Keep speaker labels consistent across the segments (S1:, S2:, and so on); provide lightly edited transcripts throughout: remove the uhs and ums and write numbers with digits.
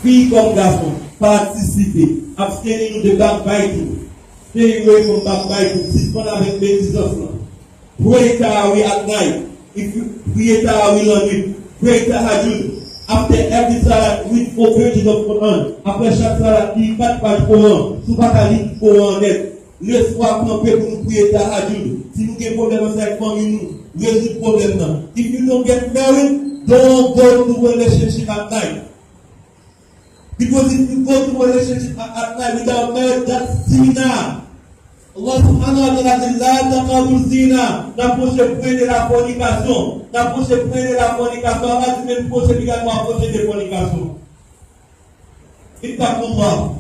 S1: filles comme garçons, participer, abstenez-nous de backbiting, stay away from backbiting, suspend avec médisance. Pray Tarawih at night. If you pray Tarawih on it, pray Tahajjud. After every salat, read 4 pages of Quran. Après chaque salat, lis 4 pages Quran. Si vous ne pouvez pas lire Quran net, laisse-moi camper pour nous prier Tahajjud. Si nous avons un problème avec famille, nous résoudre le problème. If you don't get married, don't go to relationship at night. Because if you go to relationship at night without marriage, that's zina. Allah subhanahu wa ta'ala dit la taqrabu zina, n'approchez point de la fornication, n'approchez point de la fornication, Allah dit même procès également approcher de fornication. Ittaqullah.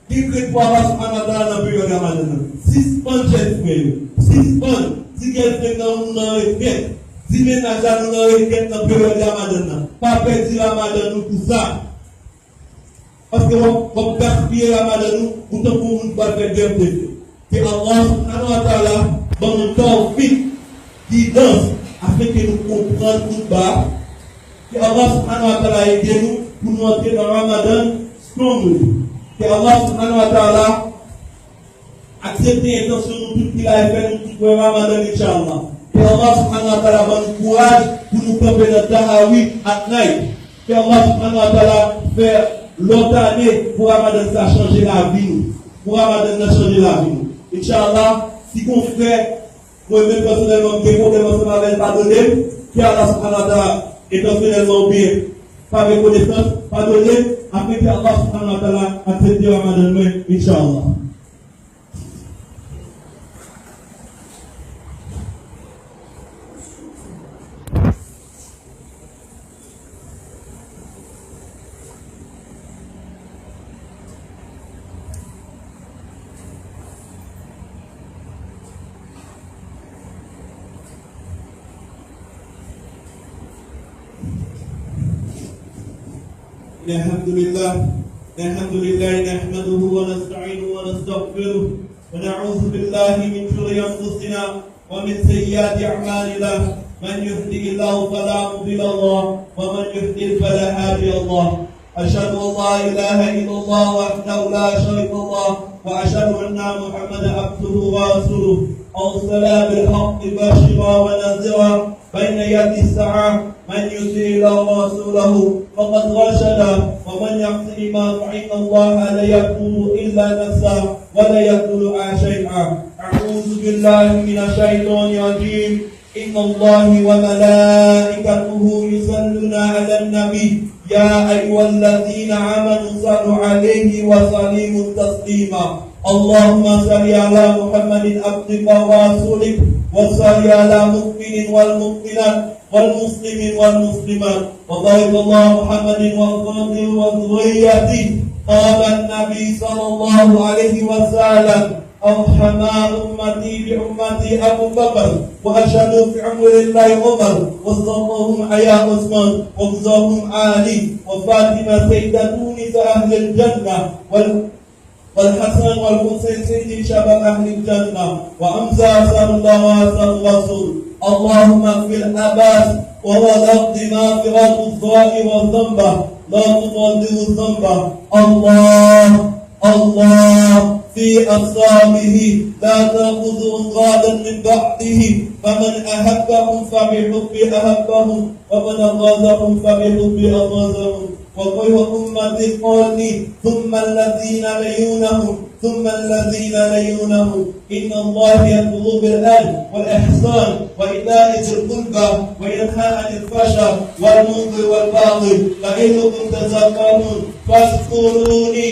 S1: Dites pour Allah subhanahu wa ta'ala dans la période de Ramadan. Suspend cette frère. Suspend. Si quelqu'un nous n'a fait, si ménage nous n'a fait dans la période de Ramadan, pas perdre Ramadan nous tout ça. Parce que on gaspille Ramadan nous, pourtant pour nous pas faire de que Allah subhanahu wa ta'ala dans le temps qui danse afin que nous comprenions tout bas. Que Allah subhanahu wa ta'ala aide nous pour nous entrer dans Ramadan strongly. Que Allah subhanahu wa ta'ala accepte l'intention de tout qu'il a fait nous pour Ramadan Inch'Allah. Que Allah subhanahu wa ta'ala donne nous courage pour nous camper dans Tarawih at night. Que Allah subhanahu wa ta'ala fait l'autre année pour Ramadan ça changer la vie nous. Pour Ramadan ça changer la vie nous. Inch'Allah, si qu'on fait, moi-même personnellement, des problèmes ensemble avec pardonner, qui Allah subhanahu wa ta'ala intentionnellement bien, par reconnaissance, pardonner, afin que Allah subhanahu wa ta'ala accepte Ramadan, Inch'Allah. الحمد لله نحمده ونستعينه ونستغفره ونعوذ بالله من شرور انفسنا ومن سيئات اعمالنا من يهده الله فلا مضل له ومن يضلل فلا هادي له اشهد ان لا اله الا الله وحده لا شريك له واشهد ان محمدا عبده ورسوله ارسل بالحق بشيرا ونذيرا بين يدي الساعه من يطع الله ورسوله فقد رشد ومن يعص ما فإن الله لا يضر إلا نفسه ولا يضر شيئا. أعوذ بالله من الشيطان الرجيم. إن الله وملائكته يصلون على النبي يا أيها الذين آمنوا صلوا عليه وسلموا تسليما. اللهم صل على محمد عبدك ورسولك وصل على المؤمن والمؤمنات والمسلم والمسلمات وبارك الله محمد وفاطمه وذريته. قال النبي صلى الله عليه وسلم أرحم أمتي بأمتي أبو بكر وأشهد في عمر الله عمر وصدقهم يا عثمان وفزهم علي وفاطمة سيدة نساء أهل الجنة والحسن والحسين سيد شباب أهل الجنة وأمزى صلى الله عليه وسلم. اللهم اغفر الأباس وولد مغفرة الضائع والذنب لا تقدر الذنب. الله في أصحابه لا تأخذه غادا من بعده فمن أحبهم فبحب أحبهم ومن أغاظهم فبحب أغاظهم. وخير أمتي قرني ثم الذين ليونهم ثم الذين ليونهم. إن الله يأمر بالعدل والإحسان وإيتاء ذي القربى وينهى عن الفحشاء والمنكر والبغي يعظكم تذكرون فاذكروني